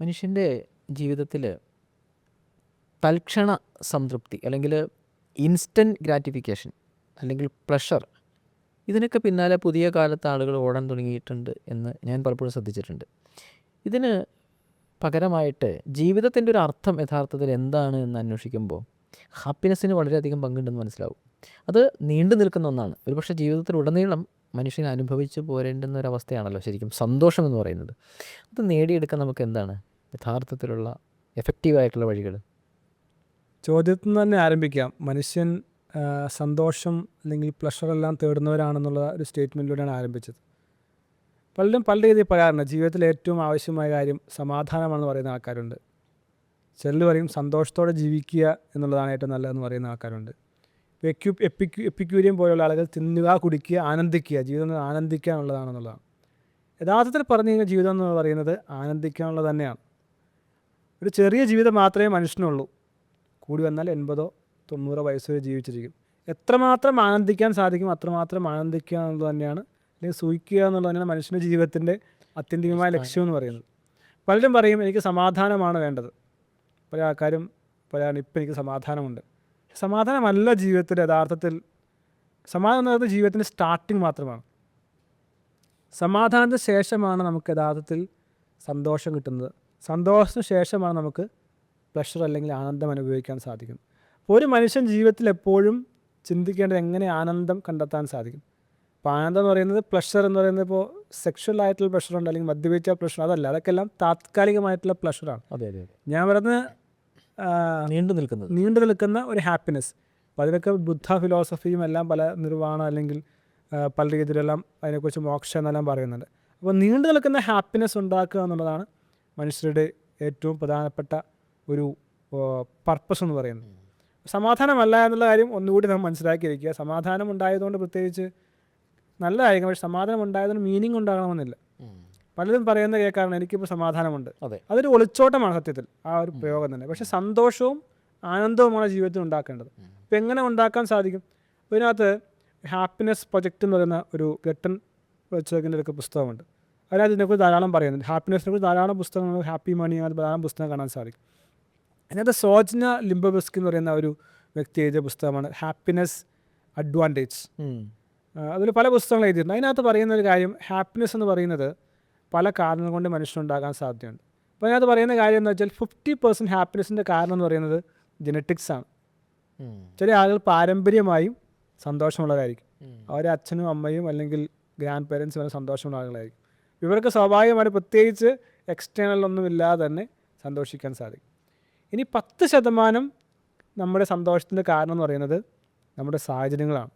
മനുഷ്യൻ്റെ ജീവിതത്തിൽ തൽക്ഷണ സംതൃപ്തി അല്ലെങ്കിൽ ഇൻസ്റ്റൻറ്റ് ഗ്രാറ്റിഫിക്കേഷൻ അല്ലെങ്കിൽ പ്ലഷർ, ഇതിനൊക്കെ പിന്നാലെ പുതിയ കാലത്ത് ആളുകൾ ഓടാൻ തുടങ്ങിയിട്ടുണ്ട് എന്ന് ഞാൻ പലപ്പോഴും ശ്രദ്ധിച്ചിട്ടുണ്ട്. ഇതിന് പകരമായിട്ട് ജീവിതത്തിൻ്റെ ഒരു അർത്ഥം യഥാർത്ഥത്തിൽ എന്താണ് എന്ന് അന്വേഷിക്കുമ്പോൾ ഹാപ്പിനെസ്സിന് വളരെയധികം പങ്കുണ്ടെന്ന് മനസ്സിലാവും. അത് നീണ്ടു നിൽക്കുന്ന ഒന്നാണ്. ഒരുപക്ഷെ ജീവിതത്തിലുടനീളം മനുഷ്യൻ അനുഭവിച്ചു പോരേണ്ടുന്ന ഒരവസ്ഥയാണല്ലോ ശരിക്കും സന്തോഷം എന്ന് പറയുന്നത്. അത് നേടിയെടുക്കാൻ നമുക്ക് എന്താണ് യഥാർത്ഥത്തിലുള്ള എഫക്റ്റീവായിട്ടുള്ള വഴികൾ? ചോദ്യത്തിൽ നിന്ന് തന്നെ ആരംഭിക്കാം. മനുഷ്യൻ സന്തോഷം അല്ലെങ്കിൽ പ്ലഷറെല്ലാം തേടുന്നവരാണെന്നുള്ള ഒരു സ്റ്റേറ്റ്മെൻറ്റിലൂടെയാണ് ആരംഭിച്ചത്. പലരും പല രീതിയിൽ പറയാറുണ്ട്. ജീവിതത്തിൽ ഏറ്റവും ആവശ്യമായ കാര്യം സമാധാനമാണെന്ന് പറയുന്ന ആൾക്കാരുണ്ട്. ചിലർ പറയും സന്തോഷത്തോടെ ജീവിക്കുക എന്നുള്ളതാണ് ഏറ്റവും നല്ലതെന്ന് പറയുന്ന ആൾക്കാരുണ്ട്. എപ്പിക്യൂരിയം പോലെയുള്ള ആളുകൾ തിന്നുക, കുടിക്കുക, ആനന്ദിക്കുക, ജീവിതം ആനന്ദിക്കുക എന്നുള്ളതാണെന്നുള്ളതാണ്. യഥാർത്ഥത്തിൽ പറഞ്ഞു കഴിഞ്ഞാൽ ജീവിതം എന്ന് പറയുന്നത് ആനന്ദിക്കുക എന്നുള്ളത് തന്നെയാണ്. ഒരു ചെറിയ ജീവിതം മാത്രമേ മനുഷ്യനുള്ളൂ. കൂടി വന്നാൽ 80-90 വയസ്സ് വരെ ജീവിച്ചിരിക്കും. എത്രമാത്രം ആനന്ദിക്കാൻ സാധിക്കും അത്രമാത്രം ആനന്ദിക്കുക എന്നുള്ളത് തന്നെയാണ്, അല്ലെങ്കിൽ സൂഹിക്കുക എന്നുള്ളത് തന്നെയാണ് മനുഷ്യൻ്റെ ജീവിതത്തിൻ്റെ അത്യന്തികമായ ലക്ഷ്യം എന്ന് പറയുന്നത്. പലരും പറയും എനിക്ക് സമാധാനമാണ് വേണ്ടത്. പല ആൾക്കാരും പറയാൻ ഇപ്പം എനിക്ക് സമാധാനമുണ്ട്. സമാധാനമല്ല ജീവിതത്തിൽ യഥാർത്ഥത്തിൽ. സമാധാനം എന്ന് പറയുന്നത് ജീവിതത്തിൻ്റെ സ്റ്റാർട്ടിങ് മാത്രമാണ്. സമാധാനത്തിന് ശേഷമാണ് നമുക്ക് യഥാർത്ഥത്തിൽ സന്തോഷം കിട്ടുന്നത്. സന്തോഷത്തിന് ശേഷമാണ് നമുക്ക് പ്ലഷർ അല്ലെങ്കിൽ ആനന്ദം അനുഭവിക്കാൻ സാധിക്കും. അപ്പോൾ ഒരു മനുഷ്യൻ ജീവിതത്തിൽ എപ്പോഴും ചിന്തിക്കേണ്ടത് എങ്ങനെ ആനന്ദം കണ്ടെത്താൻ സാധിക്കും. അപ്പോൾ ആനന്ദം എന്ന് പറയുന്നത്, പ്ലഷർ എന്ന് പറയുന്നത് ഇപ്പോൾ സെക്ഷൽ ആയിട്ടുള്ള പ്ലഷറുണ്ട്, അല്ലെങ്കിൽ മദ്യപിച്ച പ്ലഷർ, അതല്ല. അതൊക്കെ എല്ലാം താത്കാലികമായിട്ടുള്ള പ്ലഷറാണ്. അതെ അതെ ഞാൻ പറയുന്നത് നീണ്ടു നിൽക്കുന്ന ഒരു ഹാപ്പിനെസ്. അപ്പോൾ അതിനൊക്കെ ബുദ്ധ ഫിലോസഫിയും എല്ലാം പല നിർവ്വാണം അല്ലെങ്കിൽ പല രീതിയിലെല്ലാം അതിനെക്കുറിച്ച് മോക്ഷം എന്നെല്ലാം പറയുന്നുണ്ട്. അപ്പോൾ നീണ്ടു നിൽക്കുന്ന ഹാപ്പിനെസ് ഉണ്ടാക്കുക എന്നുള്ളതാണ് മനുഷ്യരുടെ ഏറ്റവും പ്രധാനപ്പെട്ട ഒരു പർപ്പസ് എന്ന് പറയുന്നത്. സമാധാനമല്ല എന്നുള്ള കാര്യം ഒന്നുകൂടി നമ്മൾ മനസ്സിലാക്കിയിരിക്കുക. സമാധാനം ഉണ്ടായതുകൊണ്ട് പ്രത്യേകിച്ച് നല്ലതായിരിക്കും, പക്ഷേ സമാധാനം ഉണ്ടായതുകൊണ്ട് മീനിങ് ഉണ്ടാകണമെന്നില്ല. പലരും പറയുന്നത് കേൾക്കാറുണ്ട് എനിക്കിപ്പോൾ സമാധാനമുണ്ട്. അതൊരു ഒളിച്ചോട്ടമാണ് സത്യത്തിൽ ആ ഒരു പ്രയോഗം തന്നെ. പക്ഷേ സന്തോഷവും ആനന്ദവുമാണ് ജീവിതത്തിൽ ഉണ്ടാക്കേണ്ടത്. ഇപ്പം എങ്ങനെ ഉണ്ടാക്കാൻ സാധിക്കും? ഇതിനകത്ത് ഹാപ്പിനെസ് പ്രൊജക്റ്റ് എന്ന് പറയുന്ന ഒരു ഗട്ടൻ വെച്ചതിൻ്റെ ഒക്കെ പുസ്തകമുണ്ട്. അതിനകത്ത് ഇതിനെക്കുറിച്ച് ധാരാളം പറയുന്നുണ്ട്. ഹാപ്പിനെസ്സിനെ കുറിച്ച് ധാരാളം പുസ്തകങ്ങൾ, ഹാപ്പി മണി, അത് ധാരാളം പുസ്തകം കാണാൻ സാധിക്കും. അതിനകത്ത് സോജ്ന ലിംബവസ്കി എന്ന് പറയുന്ന ഒരു വ്യക്തി എഴുതിയ പുസ്തകമാണ് ഹാപ്പിനെസ് അഡ്വാൻറ്റേജ്. അതിൽ പല പുസ്തകങ്ങൾ എഴുതിയിട്ടുണ്ട്. അതിനകത്ത് പറയുന്ന ഒരു കാര്യം, ഹാപ്പിനെസ് എന്ന് പറയുന്നത് പല കാരണങ്ങൾ കൊണ്ട് മനുഷ്യനുണ്ടാകാൻ സാധ്യതയുണ്ട്. അപ്പോൾ അതിനകത്ത് പറയുന്ന കാര്യം എന്ന് വെച്ചാൽ 50% ഹാപ്പിനെസ്സിൻ്റെ കാരണം എന്ന് പറയുന്നത് ജെനറ്റിക്സ് ആണ്. ചില ആളുകൾ പാരമ്പര്യമായും സന്തോഷമുള്ളതായിരിക്കും. അവരെ അച്ഛനും അമ്മയും അല്ലെങ്കിൽ ഗ്രാൻഡ് പേരൻസും വരെ സന്തോഷമുള്ള ആളുകളായിരിക്കും. ഇവർക്ക് സ്വാഭാവികമായിട്ട് പ്രത്യേകിച്ച് എക്സ്റ്റേണലൊന്നും ഇല്ലാതെ തന്നെ സന്തോഷിക്കാൻ സാധിക്കും. ഇനി 10% നമ്മുടെ സന്തോഷത്തിൻ്റെ കാരണം എന്ന് പറയുന്നത് നമ്മുടെ സാഹചര്യങ്ങളാണ്.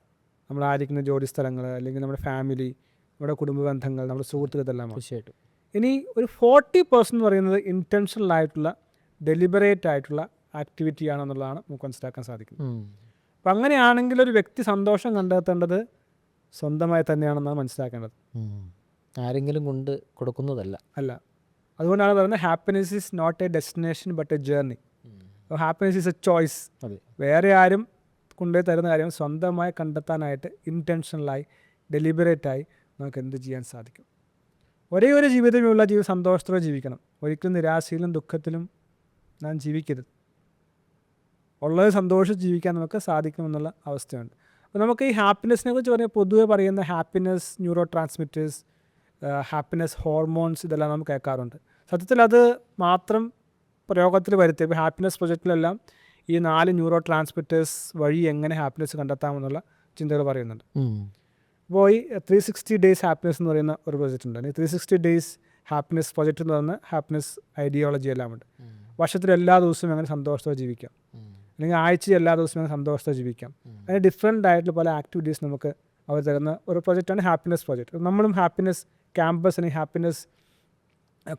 നമ്മളായിരിക്കുന്ന ജോലി സ്ഥലങ്ങൾ, അല്ലെങ്കിൽ നമ്മുടെ ഫാമിലി, നമ്മുടെ കുടുംബ ബന്ധങ്ങൾ, നമ്മുടെ സുഹൃത്തുക്കൾ, ഇതെല്ലാം തീർച്ചയായിട്ടും. ഇനി ഒരു 40% എന്ന് പറയുന്നത് ഇൻറ്റൻഷണൽ ആയിട്ടുള്ള, ഡെലിബറേറ്റ് ആയിട്ടുള്ള ആക്ടിവിറ്റി ആണെന്നുള്ളതാണ് നമുക്ക് മനസ്സിലാക്കാൻ സാധിക്കുന്നത്. അപ്പം അങ്ങനെയാണെങ്കിൽ ഒരു വ്യക്തി സന്തോഷം കണ്ടെത്തേണ്ടത് സ്വന്തമായി തന്നെയാണെന്നാണ് മനസ്സിലാക്കേണ്ടത്. ആരെങ്കിലും കൊണ്ട് കൊടുക്കുന്നതല്ല. അല്ല. അതുകൊണ്ടാണ് പറയുന്നത് happiness is not a destination but a journey. Happiness is a choice. വേറെ ആരും കൊണ്ടുപോയി തരുന്ന കാര്യം സ്വന്തമായി കണ്ടെത്താനായിട്ട് ഇൻറ്റൻഷണലായി, ഡെലിബറേറ്റായി നമുക്ക് എന്ത് ചെയ്യാൻ സാധിക്കും. ഒരേ ഒരു ജീവിതമുള്ള സന്തോഷത്തോടെ ജീവിക്കണം. ഒരിക്കലും നിരാശയിലും ദുഃഖത്തിലും നാം ജീവിക്കരുത്. ഉള്ളത് സന്തോഷിച്ച് ജീവിക്കാൻ നമുക്ക് സാധിക്കുമെന്നുള്ള അവസ്ഥയുണ്ട്. അപ്പോൾ നമുക്ക് ഈ ഹാപ്പിനെസ്സിനെ കുറിച്ച് പറഞ്ഞാൽ പൊതുവെ പറയുന്ന happiness neuro transmitters, happiness hormones, ഇതെല്ലാം നമുക്ക് കേൾക്കാറുണ്ട്. സത്യത്തിൽ അത് മാത്രം പ്രയോഗത്തിൽ വരുത്തി. ഇപ്പോൾ ഹാപ്പിനെസ് പ്രൊജക്റ്റിലെല്ലാം ഈ 4 ന്യൂറോ ട്രാൻസ്മിറ്റേഴ്സ് വഴി എങ്ങനെ ഹാപ്പിനെസ് കണ്ടെത്താമെന്നുള്ള ചിന്തകൾ പറയുന്നുണ്ട്. അപ്പോൾ ഈ 360 ഡേയ്സ് ഹാപ്പിനെസ് എന്ന് പറയുന്ന ഒരു പ്രൊജക്റ്റ് ഉണ്ട്. 360 ഡേയ്സ് ഹാപ്പിനെസ് പ്രൊജക്റ്റ് എന്ന് പറയുന്ന ഹാപ്പിനെസ് ഐഡിയോളജി എല്ലാം ഉണ്ട്. വർഷത്തിൽ എല്ലാ ദിവസവും അങ്ങനെ സന്തോഷത്തോടെ ജീവിക്കാം, അല്ലെങ്കിൽ ആഴ്ചയിൽ എല്ലാ ദിവസവും അങ്ങനെ സന്തോഷത്തോടെ ജീവിക്കാം. അതിന് ഡിഫറെൻ്റ് ആയിട്ടുള്ള പല ആക്ടിവിറ്റീസ് നമുക്ക് അവർ തരുന്ന ഒരു പ്രൊജക്റ്റാണ് ഹാപ്പിനെസ് പ്രൊജക്റ്റ്. നമ്മളും ഹാപ്പിനെസ് ക്യാമ്പസ് അല്ലെങ്കിൽ ഹാപ്പിനെസ്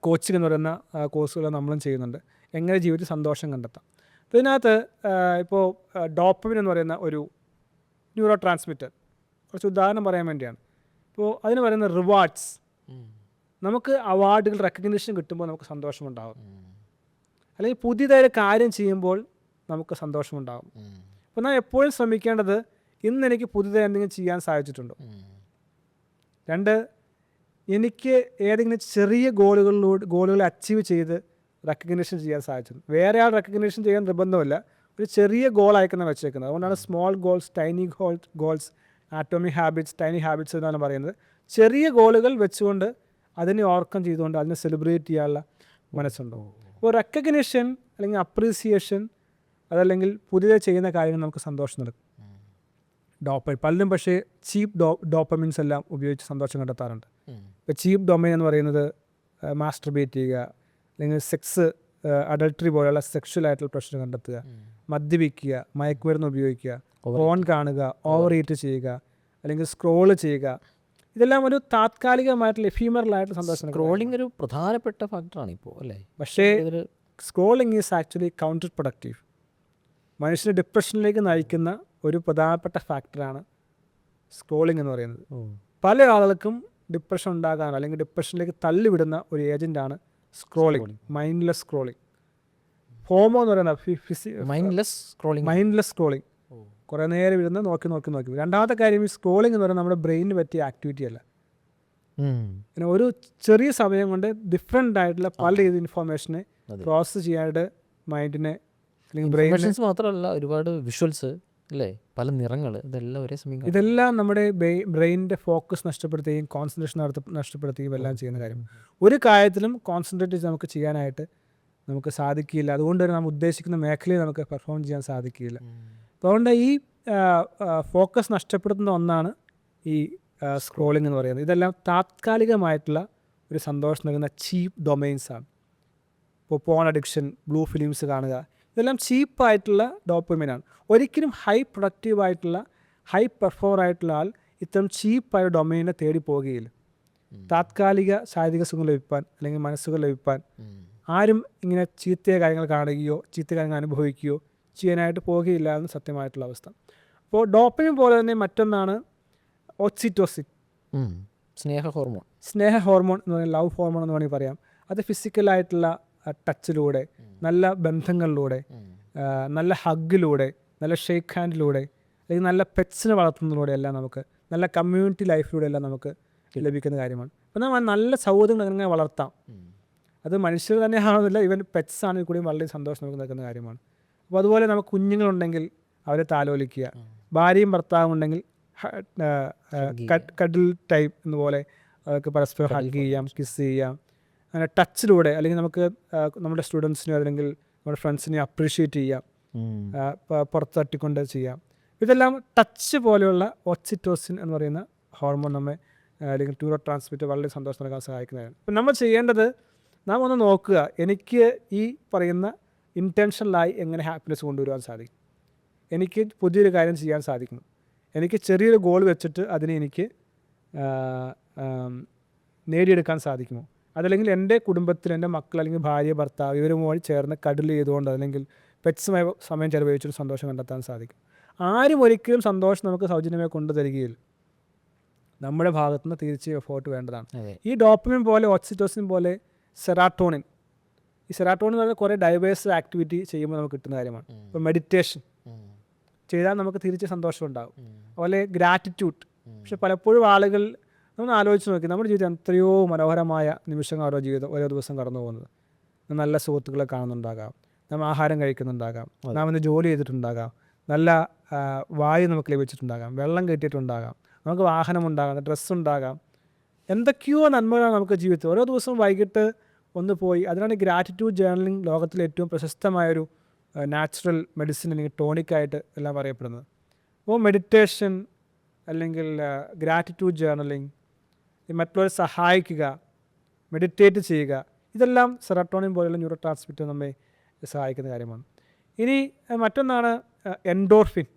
കോച്ചിങ് എന്ന് പറയുന്ന കോഴ്സുകൾ നമ്മളും ചെയ്യുന്നുണ്ട്. എങ്ങനെ ജീവിതത്തിൽ സന്തോഷം കണ്ടെത്താം. അപ്പോൾ ഇതിനകത്ത് ഇപ്പോൾ ഡോപ്പമിൻ എന്ന് പറയുന്ന ഒരു ന്യൂറോ ട്രാൻസ്മിറ്റർ, കുറച്ച് ഉദാഹരണം പറയാൻ വേണ്ടിയാണ്. ഇപ്പോൾ അതിന് പറയുന്ന റിവാർഡ്സ്. നമുക്ക് അവാർഡുകൾ, റെക്കഗ്നിഷൻ കിട്ടുമ്പോൾ നമുക്ക് സന്തോഷമുണ്ടാകും, അല്ലെങ്കിൽ പുതിയതായൊരു കാര്യം ചെയ്യുമ്പോൾ നമുക്ക് സന്തോഷമുണ്ടാകും. അപ്പോൾ നാം എപ്പോഴും ശ്രമിക്കേണ്ടത് ഇന്ന് എനിക്ക് പുതിയതായി എന്തെങ്കിലും ചെയ്യാൻ സാധിച്ചിട്ടുണ്ടോ. 2, എനിക്ക് ഏതെങ്കിലും ചെറിയ ഗോളുകൾ അച്ചീവ് ചെയ്ത് റെക്കഗ്നിഷൻ ചെയ്യാൻ സാധിച്ചത്. വേറെ ആൾ റെക്കഗ്നിഷൻ ചെയ്യാൻ നിർബന്ധമില്ല, ഒരു ചെറിയ ഗോൾ ആയിരിക്കണം വെച്ചേക്കുന്നത്. അതുകൊണ്ടാണ് small goals, tiny goals, atomic habits, tiny habits എന്നാണ് പറയുന്നത്. ചെറിയ ഗോളുകൾ വെച്ചുകൊണ്ട് അതിനെ ഓവർകം ചെയ്തുകൊണ്ട് അതിനെ സെലിബ്രേറ്റ് ചെയ്യാനുള്ള മനസ്സുണ്ടാവും. അപ്പോൾ റെക്കഗ്നിഷൻ അല്ലെങ്കിൽ അപ്രീസിയേഷൻ അതല്ലെങ്കിൽ പുതിയതായി ചെയ്യുന്ന കാര്യങ്ങൾ നമുക്ക് സന്തോഷം നൽകും. പലരും പക്ഷേ ചീപ്പ് ഡോപ്പമിൻസ് എല്ലാം ഉപയോഗിച്ച് സന്തോഷം കണ്ടെത്താറുണ്ട്. ഇപ്പോൾ ചീപ്പ് ഡൊമൈൻ എന്ന് പറയുന്നത് മാസ്റ്റർബേറ്റ് ചെയ്യുക, അല്ലെങ്കിൽ സെക്സ്, അഡൾട്ടറി പോലെയുള്ള സെക്ഷൽ ആയിട്ടുള്ള പ്രശ്നം കണ്ടെത്തുക, മദ്യപിക്കുക, മയക്കുമരുന്ന് ഉപയോഗിക്കുക, ഫോൺ കാണുക, ഓവർ ഈറ്റ് ചെയ്യുക, അല്ലെങ്കിൽ സ്ക്രോള് ചെയ്യുക. ഇതെല്ലാം ഒരു താത്കാലികമായിട്ടുള്ള എഫീമറലായിട്ട് സന്തോഷം. സ്ക്രോളിംഗ് ഒരു പ്രധാനപ്പെട്ട ഫാക്ടറാണ് ഇപ്പോൾ അല്ലേ? പക്ഷേ scrolling is actually counter productive. മനുഷ്യനെ ഡിപ്രഷനിലേക്ക് നയിക്കുന്ന ഒരു പ്രധാനപ്പെട്ട ഫാക്ടറാണ് സ്ക്രോളിംഗ് എന്ന് പറയുന്നത്. പല ആളുകൾക്കും ഡിപ്രഷൻ ഉണ്ടാകാൻ അല്ലെങ്കിൽ ഡിപ്രഷനിലേക്ക് തള്ളിവിടുന്ന ഒരു ഏജൻ്റാണ് സ്ക്രോളിംഗ്, മൈൻഡ്ലെസ് സ്ക്രോളിംഗ്. ഫോമോ എന്ന് പറയുന്ന മൈൻഡ്ലെസ് സ്ക്രോളിംഗ്, കുറേ നേരം ഇരുന്ന് നോക്കി. രണ്ടാമത്തെ കാര്യം, ഈ സ്ക്രോളിംഗ് എന്ന് പറയുന്നത് നമ്മുടെ ബ്രെയിനിന് പറ്റിയ ആക്ടിവിറ്റി അല്ല. പിന്നെ ഒരു ചെറിയ സമയം കൊണ്ട് ഡിഫറെൻ്റ് ആയിട്ടുള്ള പല രീതി ഇൻഫോർമേഷനെ പ്രോസസ്സ് ചെയ്യാനായിട്ട് മൈൻഡിനെ അല്ലെങ്കിൽ ബ്രെയിൻ മാത്രമല്ല, ഒരുപാട് വിഷ്വൽസ് അല്ലേ, പല നിറങ്ങൾ, ഇതെല്ലാം ഒരേ സമയം, ഇതെല്ലാം നമ്മുടെ ബ്രെയിനിൻ്റെ ഫോക്കസ് നഷ്ടപ്പെടുത്തുകയും കോൺസെൻട്രേഷൻ നഷ്ടപ്പെടുത്തുകയും എല്ലാം ചെയ്യുന്ന കാര്യം. ഒരു കാര്യത്തിലും കോൺസെൻട്രേറ്റ് ചെയ്ത് നമുക്ക് ചെയ്യാനായിട്ട് നമുക്ക് സാധിക്കില്ല. അതുകൊണ്ട് തന്നെ നമ്മൾ ഉദ്ദേശിക്കുന്ന മേഖലയിൽ നമുക്ക് പെർഫോം ചെയ്യാൻ സാധിക്കില്ല. അതുകൊണ്ട് ഈ ഫോക്കസ് നഷ്ടപ്പെടുത്തുന്ന ഒന്നാണ് ഈ സ്ക്രോളിംഗ് എന്ന് പറയുന്നത്. ഇതെല്ലാം താത്കാലികമായിട്ടുള്ള ഒരു സന്തോഷം നൽകുന്ന ചീപ്പ് ഡൊമൈൻസാണ്. ഇപ്പോൾ പോൺ അഡിക്ഷൻ, ബ്ലൂ ഫിലിംസ് കാണുക, ഇതെല്ലാം ചീപ്പായിട്ടുള്ള ഡോപ്പമിനാണ്. ഒരിക്കലും ഹൈ പ്രൊഡക്റ്റീവായിട്ടുള്ള, ഹൈ പെർഫോമർ ആയിട്ടുള്ള ആൾ ഇത്തരം ചീപ്പായ ഡൊമൈനെ തേടി പോവുകയില്ല. താത്കാലിക ശാരീരിക സുഖം ലഭിപ്പാൻ അല്ലെങ്കിൽ മനസ്സുകൾ ലഭിപ്പാൻ ആരും ഇങ്ങനെ ചീത്ത കാര്യങ്ങൾ കാണുകയോ ചീത്ത കാര്യങ്ങൾ അനുഭവിക്കുകയോ ചെയ്യാനായിട്ട് പോവുകയില്ല എന്ന് സത്യമായിട്ടുള്ള അവസ്ഥ. അപ്പോൾ ഡോപ്പമിൻ പോലെ തന്നെ മറ്റൊന്നാണ് ഓക്സിറ്റോസിൻ, സ്നേഹ ഹോർമോൺ എന്ന് പറയുന്നത്, ലവ് ഹോർമോൺ എന്ന് വേണമെങ്കിൽ പറയാം. അത് ഫിസിക്കലായിട്ടുള്ള ടച്ചിലൂടെ, നല്ല ബന്ധങ്ങളിലൂടെ, നല്ല ഹഗ്ഗിലൂടെ, നല്ല ഷേക്ക് ഹാൻഡിലൂടെ, അല്ലെങ്കിൽ നല്ല പെറ്റ്സിനെ വളർത്തുന്നതിലൂടെ എല്ലാം നമുക്ക്, നല്ല കമ്മ്യൂണിറ്റി ലൈഫിലൂടെ എല്ലാം നമുക്ക് ലഭിക്കുന്ന കാര്യമാണ്. അപ്പോൾ നമ്മൾ നല്ല സൗഹൃദങ്ങൾ അങ്ങനെ വളർത്താം. അത് മനുഷ്യർ തന്നെ ആണെന്നില്ല, ഈവൻ പെറ്റ്സ് ആണെങ്കിൽ കൂടിയും വളരെ സന്തോഷം നമുക്ക് നൽകുന്ന കാര്യമാണ്. അപ്പോൾ അതുപോലെ നമുക്ക് കുഞ്ഞുങ്ങളുണ്ടെങ്കിൽ അവരെ താലോലിക്കുക, ഭാര്യയും ഭർത്താവും ഉണ്ടെങ്കിൽ കഡിൽ ടൈപ്പ് എന്നുപോലെ അവർക്ക് പരസ്പരം ഹഗ് ചെയ്യാം, കിസ് ചെയ്യാം. അങ്ങനെ ടച്ചിലൂടെ, അല്ലെങ്കിൽ നമുക്ക് നമ്മുടെ സ്റ്റുഡൻസിനെയോ അല്ലെങ്കിൽ നമ്മുടെ ഫ്രണ്ട്സിനെയോ അപ്രീഷിയേറ്റ് ചെയ്യാം, പുറത്ത് തട്ടിക്കൊണ്ട് ചെയ്യാം. ഇതെല്ലാം ടച്ച് പോലെയുള്ള ഓക്സിറ്റോസിൻ എന്ന് പറയുന്ന ഹോർമോൺ നമ്മെ അല്ലെങ്കിൽ ന്യൂറോ ട്രാൻസ്മിറ്റർ വളരെ സന്തോഷം നൽകാൻ സഹായിക്കുന്നതാണ്. അപ്പം നമ്മൾ ചെയ്യേണ്ടത്, നാം ഒന്ന് നോക്കുക, എനിക്ക് ഈ പറയുന്ന ഇൻറ്റൻഷനലായി എങ്ങനെ ഹാപ്പിനെസ് കൊണ്ടുവരുവാൻ സാധിക്കും, എനിക്ക് പുതിയൊരു കാര്യം ചെയ്യാൻ സാധിക്കുന്നു, എനിക്ക് ചെറിയൊരു ഗോൾ വെച്ചിട്ട് അതിനെ എനിക്ക് നേടിയെടുക്കാൻ സാധിക്കുമോ, അതല്ലെങ്കിൽ എൻ്റെ കുടുംബത്തിൽ എൻ്റെ മക്കൾ അല്ലെങ്കിൽ ഭാര്യ ഭർത്താവ് ഇവരുമായി ചേർന്ന് കഡിൽ ചെയ്തുകൊണ്ട് അല്ലെങ്കിൽ പെറ്റ്സുമായി സമയം ചെലവഴിച്ചൊരു സന്തോഷം കണ്ടെത്താൻ സാധിക്കും. ആരും ഒരിക്കലും സന്തോഷം നമുക്ക് സൗജന്യമായി കൊണ്ടു തരികയില്ല, നമ്മുടെ ഭാഗത്തുനിന്ന് തിരിച്ച് എഫോർട്ട് വേണ്ടതാണ്. ഈ ഡോപ്പമിൻ പോലെ, ഓക്സിറ്റോസിൻ പോലെ സെറാട്ടോണിൻ, ഈ സെറാട്ടോണിൻ എന്ന് പറഞ്ഞാൽ കുറേ ഡൈവേഴ്സ് ആക്ടിവിറ്റി ചെയ്യുമ്പോൾ നമുക്ക് കിട്ടുന്ന കാര്യമാണ്. ഇപ്പോൾ മെഡിറ്റേഷൻ ചെയ്താൽ നമുക്ക് തിരിച്ച് സന്തോഷം ഉണ്ടാകും. അതുപോലെ ഗ്രാറ്റിറ്റ്യൂഡ്. പക്ഷെ പലപ്പോഴും ആളുകൾ, നമ്മൾ ആലോചിച്ച് നോക്കി, നമ്മുടെ ജീവിതം എത്രയോ മനോഹരമായ നിമിഷങ്ങൾ ഓരോ ദിവസം കടന്നു പോകുന്നത്. നല്ല സുഹൃത്തുക്കളെ കാണുന്നുണ്ടാകാം, നാം ആഹാരം കഴിക്കുന്നുണ്ടാകാം, നാം ഇന്ന് ജോലി ചെയ്തിട്ടുണ്ടാകാം, നല്ല വായു നമുക്ക് ലഭിച്ചിട്ടുണ്ടാകാം, വെള്ളം കിട്ടിയിട്ടുണ്ടാകാം, നമുക്ക് വാഹനമുണ്ടാകാം, ഡ്രസ്സുണ്ടാകാം, എന്തൊക്കെയോ നന്മകളാണ് നമുക്ക് ജീവിതത്തിൽ. ഓരോ ദിവസവും വൈകിട്ട് ഒന്ന് പോയി, അതിനാണ് ഗ്രാറ്റിറ്റ്യൂഡ് ജേർണലിംഗ് ലോകത്തിലെ ഏറ്റവും പ്രശസ്തമായൊരു നാച്ചുറൽ മെഡിസിൻ അല്ലെങ്കിൽ ടോണിക്കായിട്ട് എല്ലാം അറിയപ്പെടുന്നത്. അപ്പോൾ മെഡിറ്റേഷൻ അല്ലെങ്കിൽ ഗ്രാറ്റിറ്റ്യൂഡ് ജേർണലിംഗ്, മറ്റുള്ളവരെ സഹായിക്കുക, മെഡിറ്റേറ്റ് ചെയ്യുക, ഇതെല്ലാം സെറട്ടോണിൻ പോലെയുള്ള ന്യൂറോ ട്രാൻസ്മിറ്റർ നമ്മെ സഹായിക്കുന്ന കാര്യമാണ്. ഇനി മറ്റൊന്നാണ് എൻഡോർഫിൻ.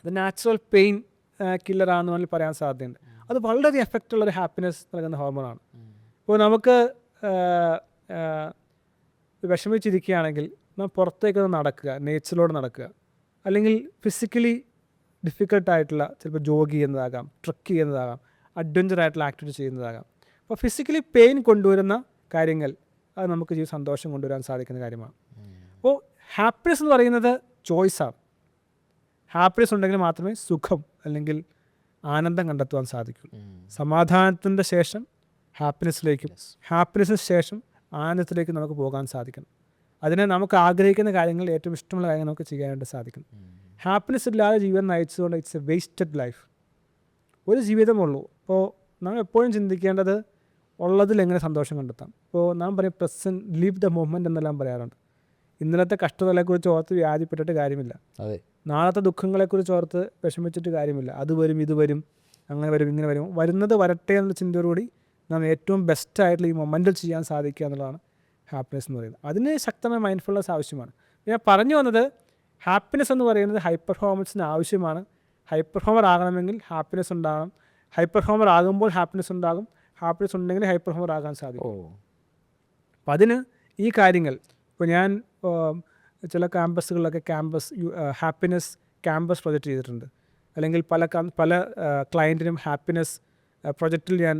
അത് നാച്ചുറൽ പെയിൻ കില്ലറാണെന്ന് വേണമെങ്കിൽ പറയാൻ സാധ്യതയുണ്ട്. അത് വളരെ എഫക്റ്റുള്ളൊരു ഹാപ്പിനെസ് നൽകുന്ന ഹോർമോണാണ്. ഇപ്പോൾ നമുക്ക് വിഷമിച്ചിരിക്കുകയാണെങ്കിൽ നാം പുറത്തേക്കൊന്ന് നടക്കുക, നേച്ചറിലൂടെ നടക്കുക, അല്ലെങ്കിൽ ഫിസിക്കലി ഡിഫിക്കൽട്ടായിട്ടുള്ള ചിലപ്പോൾ ജോഗ് ചെയ്യുന്നതാകാം, ട്രക്ക് ചെയ്യുന്നതാകാം, അഡ്വഞ്ചറായിട്ടുള്ള ആക്ടിവിറ്റി ചെയ്യുന്നതാകാം. അപ്പോൾ ഫിസിക്കലി പെയിൻ കൊണ്ടുവരുന്ന കാര്യങ്ങൾ അത് നമുക്ക് സന്തോഷം കൊണ്ടുവരാൻ സാധിക്കുന്ന കാര്യമാണ്. അപ്പോൾ ഹാപ്പിനെസ് എന്ന് പറയുന്നത് ചോയ്സാണ്. ഹാപ്പിനെസ് ഉണ്ടെങ്കിൽ മാത്രമേ സുഖം അല്ലെങ്കിൽ ആനന്ദം കണ്ടെത്തുവാൻ സാധിക്കൂ. സമാധാനത്തിൻ്റെ ശേഷം ഹാപ്പിനെസ്സിലേക്കും, ഹാപ്പിനെസ്സിന് ശേഷം ആനന്ദത്തിലേക്ക് നമുക്ക് പോകാൻ സാധിക്കണം. അതിനെ നമുക്ക് ആഗ്രഹിക്കുന്ന കാര്യങ്ങൾ, ഏറ്റവും ഇഷ്ടമുള്ള കാര്യങ്ങൾ നമുക്ക് ചെയ്യാനായിട്ട് സാധിക്കണം. ഹാപ്പിനെസ് ഇല്ലാതെ ജീവിതം നയിച്ചുകൊണ്ട് ഇറ്റ്സ് എ വേസ്റ്റഡ് ലൈഫ്. ഒരു ജീവിതമുള്ളൂ. അപ്പോൾ നാം എപ്പോഴും ചിന്തിക്കേണ്ടത് ഉള്ളതിൽ എങ്ങനെ സന്തോഷം കണ്ടെത്താം. ഇപ്പോൾ നാം പറയും പ്രസൻറ്റ്, ലീവ് ദ മൊമെൻ്റ് എന്നെല്ലാം പറയാറുണ്ട്. ഇന്നലത്തെ കഷ്ടതകളെക്കുറിച്ച് ഓർത്ത് വ്യാധിപ്പെട്ടിട്ട് കാര്യമില്ല. അതെ. നാളത്തെ ദുഃഖങ്ങളെക്കുറിച്ച് ഓർത്ത് വിഷമിച്ചിട്ട് കാര്യമില്ല. അത് വരും, ഇത് വരും, അങ്ങനെ വരും, ഇങ്ങനെ വരും. വരുന്നത് വരട്ടെ എന്നുള്ള ചിന്തയോടുകൂടി നാം ഏറ്റവും ബെസ്റ്റായിട്ടുള്ള ഈ മൊമെൻറ്റിൽ ചെയ്യാൻ സാധിക്കുക എന്നുള്ളതാണ് ഹാപ്പിനെസ് എന്ന് പറയുന്നത്. അതിന് ശക്തമായ മൈൻഡ്ഫുൾനെസ് ആവശ്യമാണ്. ഞാൻ പറഞ്ഞു വന്നത്, ഹാപ്പിനെസ് എന്ന് പറയുന്നത് ഹൈ പെർഫോമൻസിന് ആവശ്യമാണ്. ഹൈ പെർഫോമർ ആകണമെങ്കിൽ ഹാപ്പിനെസ് ഉണ്ടാകണം. ഹൈ പെർഫോമർ ആകുമ്പോൾ ഹാപ്പിനെസ് ഉണ്ടാകും. ഹാപ്പിനെസ് ഉണ്ടെങ്കിൽ ഹൈ പെർഫോമർ ആകാൻ സാധിക്കും. അപ്പം അതിന് ഈ കാര്യങ്ങൾ, ഇപ്പോൾ ഞാൻ ചില ക്യാമ്പസുകളിലൊക്കെ ഹാപ്പിനെസ് ക്യാമ്പസ് പ്രൊജക്റ്റ് ചെയ്തിട്ടുണ്ട്. അല്ലെങ്കിൽ പല ക്ലയൻറ്റിനും ഹാപ്പിനെസ് പ്രൊജക്റ്റിൽ ഞാൻ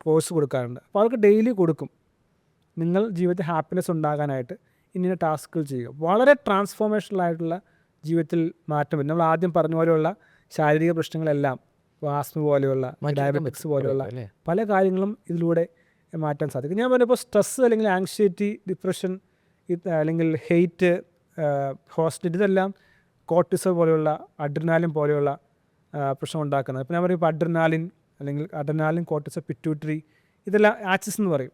കോഴ്സ് കൊടുക്കാറുണ്ട്. അപ്പോൾ അവർക്ക് ഡെയിലി കൊടുക്കും, നിങ്ങൾ ജീവിതത്തിൽ ഹാപ്പിനെസ് ഉണ്ടാകാനായിട്ട് ഇന്ന ടാസ്കുകൾ ചെയ്യുക. വളരെ ട്രാൻസ്ഫോർമേഷണലായിട്ടുള്ള ജീവിതത്തിൽ മാറ്റം വരും. നമ്മൾ ആദ്യം പറഞ്ഞ പോലെയുള്ള ശാരീരിക പ്രശ്നങ്ങളെല്ലാം, ആസ്മ പോലെയുള്ള, ഡയബറ്റിക്സ് പോലെയുള്ള പല കാര്യങ്ങളും ഇതിലൂടെ മാറ്റാൻ സാധിക്കും. ഞാൻ പറഞ്ഞപ്പോൾ സ്ട്രെസ്സ് അല്ലെങ്കിൽ ആങ്സൈറ്റി, ഡിപ്രഷൻ, അല്ലെങ്കിൽ ഹെയ്റ്റ്, ഹോസ്റ്റിലിറ്റി, ഇതെല്ലാം കോർട്ടിസോൾ പോലെയുള്ള, അഡ്രിനാലിൻ പോലെയുള്ള പ്രശ്നം ഉണ്ടാക്കുന്നത്. ഇപ്പോൾ ഞാൻ പറയും, ഇപ്പോൾ അഡ്രിനാലിൻ, കോർട്ടിസോൾ, പിറ്റ്യൂട്ടറി, ഇതെല്ലാം ആക്സിസ് എന്ന് പറയും.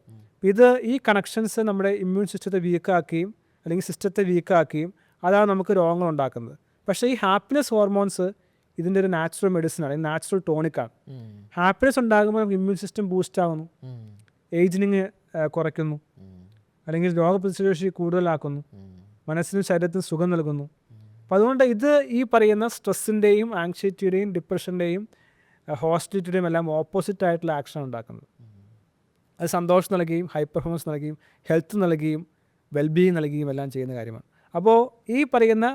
ഇത് ഈ കണക്ഷൻസ് നമ്മുടെ ഇമ്മ്യൂൺ സിസ്റ്റത്തെ വീക്കാക്കുകയും അല്ലെങ്കിൽ സിസ്റ്റത്തെ വീക്കാക്കുകയും അതാണ് നമുക്ക് രോഗങ്ങൾ ഉണ്ടാക്കുന്നത്. പക്ഷേ ഈ ഹാപ്പിനെസ് ഹോർമോൺസ് ഇതിൻ്റെ ഒരു നാച്ചുറൽ മെഡിസിനാണ്, നാച്ചുറൽ ടോണിക്കാണ്. ഹാപ്പിനെസ് ഉണ്ടാകുമ്പോൾ നമുക്ക് ഇമ്മ്യൂൺ സിസ്റ്റം ബൂസ്റ്റ് ആകുന്നു, ഏജിനിങ് കുറയ്ക്കുന്നു, അല്ലെങ്കിൽ രോഗപ്രതിരോധശേഷി കൂടുതലാക്കുന്നു, മനസ്സിനും ശരീരത്തിനും സുഖം നൽകുന്നു. അപ്പോൾ അതുകൊണ്ട് ഇത് ഈ പറയുന്ന സ്ട്രെസ്സിൻ്റെയും ആങ്സൈറ്റിയുടെയും ഡിപ്രഷൻ്റെയും ഹോസ്റ്റിലിറ്റിയുടെയും എല്ലാം ഓപ്പോസിറ്റ് ആയിട്ടുള്ള ആക്ഷൻ ഉണ്ടാക്കുന്നത്. അത് സന്തോഷം നൽകുകയും ഹൈ പെർഫോമൻസ് നൽകുകയും ഹെൽത്ത് നൽകുകയും വെൽബീയിങ് നൽകുകയും എല്ലാം ചെയ്യുന്ന കാര്യമാണ്. അപ്പോൾ ഈ പറയുന്ന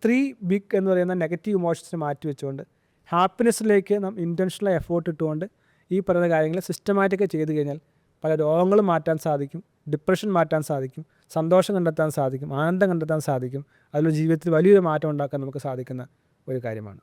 3 ബിഗ് എന്ന് പറയുന്ന നെഗറ്റീവ് ഇമോഷൻസിനെ മാറ്റി വെച്ചുകൊണ്ട് ഹാപ്പിനെസ്സിലേക്ക് നാം ഇൻറ്റൻഷണൽ എഫേർട്ട് ഇട്ടുകൊണ്ട് ഈ പറയുന്ന കാര്യങ്ങൾ സിസ്റ്റമാറ്റിക്കായി ചെയ്ത് കഴിഞ്ഞാൽ പല രോഗങ്ങളും മാറ്റാൻ സാധിക്കും, ഡിപ്രഷൻ മാറ്റാൻ സാധിക്കും, സന്തോഷം കണ്ടെത്താൻ സാധിക്കും, ആനന്ദം കണ്ടെത്താൻ സാധിക്കും. അതിലൊരു ജീവിതത്തിൽ വലിയൊരു മാറ്റം ഉണ്ടാക്കാൻ നമുക്ക് സാധിക്കുന്ന ഒരു കാര്യമാണ്.